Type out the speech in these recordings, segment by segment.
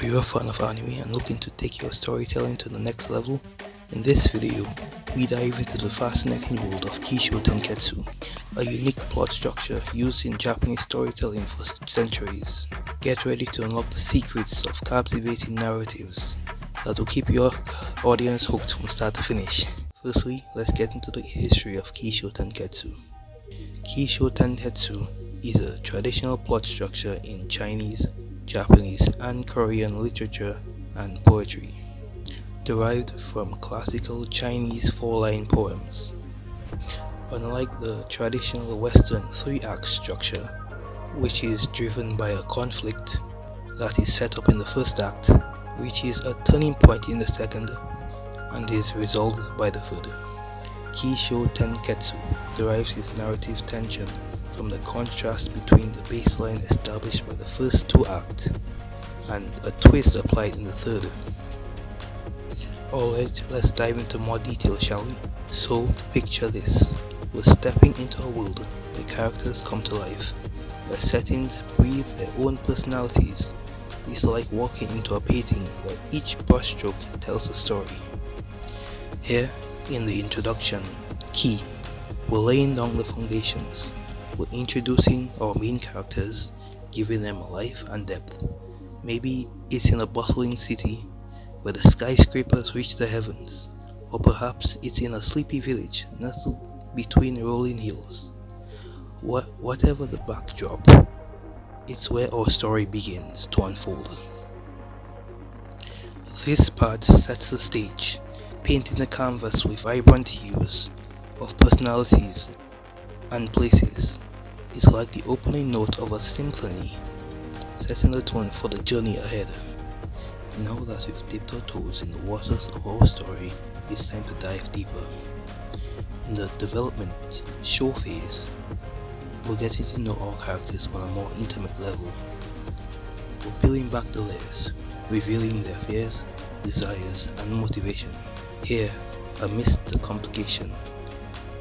Are you a fan of anime and looking to take your storytelling to the next level? In this video, we dive into the fascinating world of Kishōtenketsu, a unique plot structure used in Japanese storytelling for centuries. Get ready to unlock the secrets of captivating narratives that will keep your audience hooked from start to finish. Firstly, let's get into the history of Kishōtenketsu. Kishotenketsu is a traditional plot structure in Chinese, Japanese, and Korean literature and poetry, derived from classical Chinese four-line poems. Unlike the traditional Western three-act structure, which is driven by a conflict that is set up in the first act, reaches a turning point in the second, and is resolved by the third. Kishotenketsu derives its narrative tension from the contrast between the baseline established by the first two acts and a twist applied in the third. Alright, let's dive into more detail, shall we? So, picture this. We're stepping into a world where characters come to life, where settings breathe their own personalities. It's like walking into a painting where each brushstroke tells a story. Here, in the introduction, Ki, we're laying down the foundations. We're introducing our main characters, giving them life and depth. Maybe it's in a bustling city where the skyscrapers reach the heavens, or perhaps it's in a sleepy village nestled between rolling hills. Whatever the backdrop, it's where our story begins to unfold. This part sets the stage, painting the canvas with vibrant hues of personalities and places. It's like the opening note of a symphony, setting the tone for the journey ahead. Now that we've dipped our toes in the waters of our story, it's time to dive deeper. In the development show phase, we're getting to know our characters on a more intimate level. We're peeling back the layers, revealing their fears, desires, and motivation. Here, amidst the complication,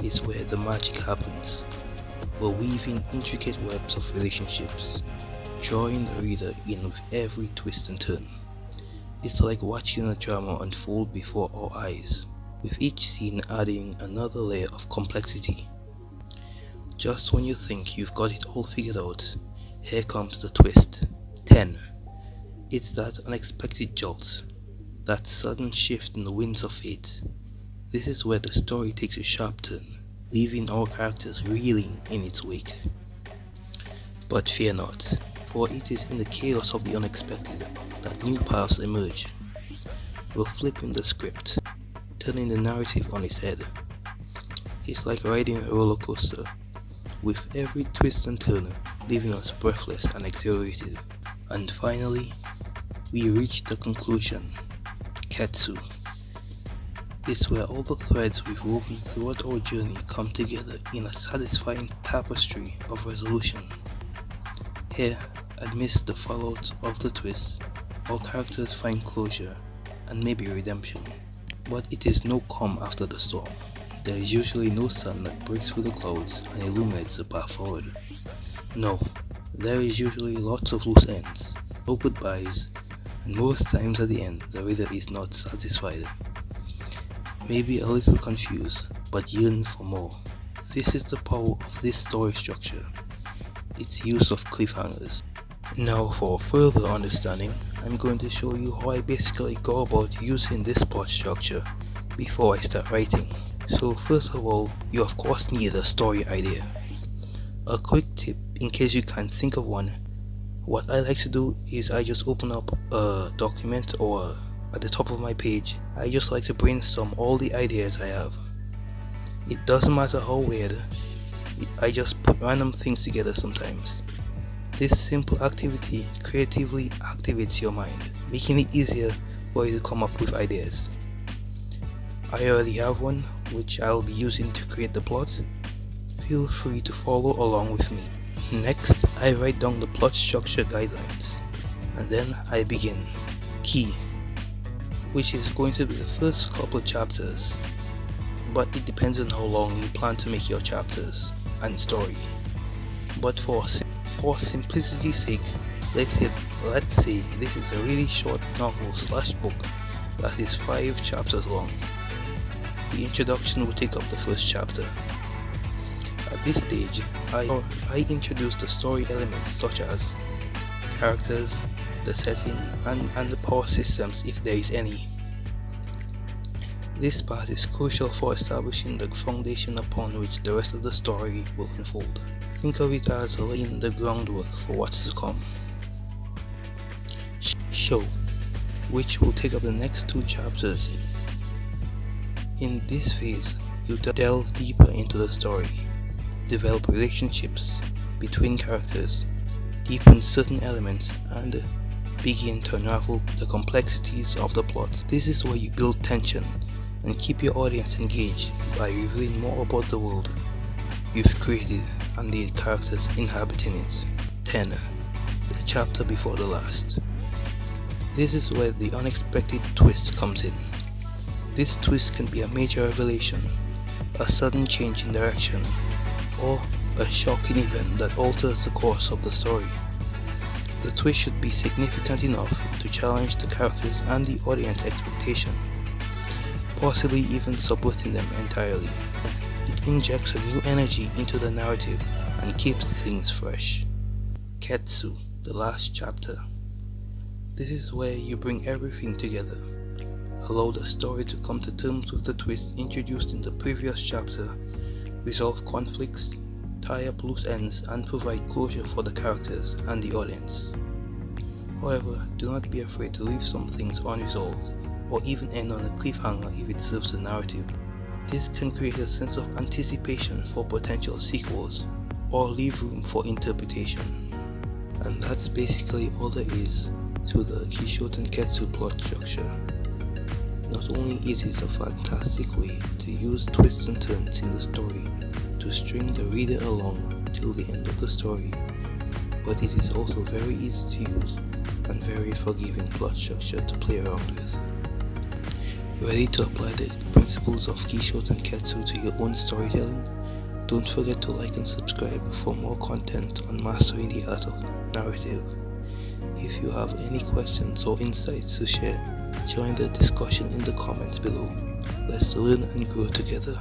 is where the magic happens. We're weaving intricate webs of relationships, drawing the reader in with every twist and turn. It's like watching a drama unfold before our eyes, with each scene adding another layer of complexity. Just when you think you've got it all figured out, here comes the twist. 10. It's that unexpected jolt, that sudden shift in the winds of fate. This is where the story takes a sharp turn, leaving our characters reeling in its wake. But fear not, for it is in the chaos of the unexpected that new paths emerge. We're flipping the script, turning the narrative on its head. It's like riding a roller coaster, with every twist and turn leaving us breathless and exhilarated. And finally, we reach the conclusion. Ketsu. It's where all the threads we've woven throughout our journey come together in a satisfying tapestry of resolution. Here, amidst the fallout of the twist, our characters find closure and maybe redemption. But it is no calm after the storm. There is usually no sun that breaks through the clouds and illuminates the path forward. No, there is usually lots of loose ends, no goodbyes, and most times at the end the reader is not satisfied. Maybe a little confused, but yearn for more. This is the power of this story structure, its use of cliffhangers. Now for further understanding, I'm going to show you how I basically go about using this plot structure before I start writing. So first of all, you of course need a story idea. A quick tip in case you can't think of one, what I like to do is I just open up a document, or at the top of my page, I just like to brainstorm all the ideas I have. It doesn't matter how weird, I just put random things together sometimes. This simple activity creatively activates your mind, making it easier for you to come up with ideas. I already have one, which I'll be using to create the plot. Feel free to follow along with me. Next, I write down the plot structure guidelines, and then I begin. Ki, which is going to be the first couple of chapters, but it depends on how long you plan to make your chapters and story. But for simplicity's sake, Let's say this is a really short novel slash book that is 5 chapters long. The introduction will take up the first chapter. At this stage, I introduce the story elements such as characters, the setting, and the power systems if there is any. This part is crucial for establishing the foundation upon which the rest of the story will unfold. Think of it as laying the groundwork for what's to come. Show, which will take up the next 2 chapters. In this phase, you delve deeper into the story, develop relationships between characters, deepen certain elements, and begin to unravel the complexities of the plot. This is where you build tension and keep your audience engaged by revealing more about the world you've created and the characters inhabiting it. 10. The chapter before the last. This is where the unexpected twist comes in. This twist can be a major revelation, a sudden change in direction, or a shocking event that alters the course of the story. The twist should be significant enough to challenge the characters and the audience expectation, possibly even subverting them entirely. It injects a new energy into the narrative and keeps things fresh. Ketsu, the last chapter. This is where you bring everything together, allow the story to come to terms with the twist introduced in the previous chapter, resolve conflicts, tie up loose ends, and provide closure for the characters and the audience. However, do not be afraid to leave some things unresolved, or even end on a cliffhanger if it serves the narrative. This can create a sense of anticipation for potential sequels, or leave room for interpretation. And that's basically all there is to the Kishotenketsu plot structure. Not only is it a fantastic way to use twists and turns in the story to string the reader along till the end of the story, but it is also very easy to use and very forgiving plot structure to play around with. Ready to apply the principles of Kishotenketsu to your own storytelling? Don't forget to like and subscribe for more content on mastering the art of narrative. If you have any questions or insights to share, join the discussion in the comments below. Let's learn and grow together.